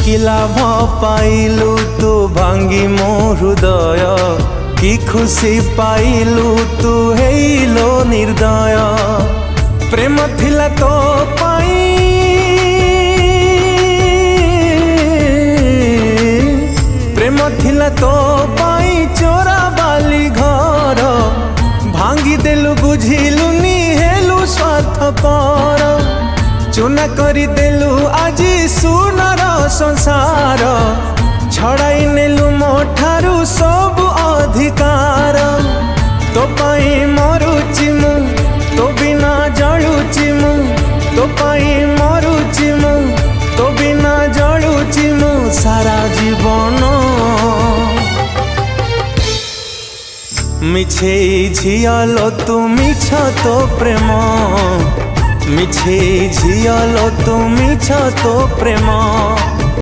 कि लाभ पाइलु तू भांगी मो हृदय कि खुशी पाइलु तू हेलो निर्दय प्रेम थिला तो पाई प्रेम थिला तो पाई चोरा बाली घर भांगी देलु बुझिलु नी हेलु स्वार्थपर चुना करी देलु आजी सुनर संसार छड़ाई नेलु मोठारू सब अधिकार तो पाई मरुची मु तो बिना जलुची मु तो पाई मरुची मु तो बिना जलुची मु सारा जीवन मिछे झियालो तू मिछ तो प्रेम मिछे झियालो तू मिछ तो प्रेम।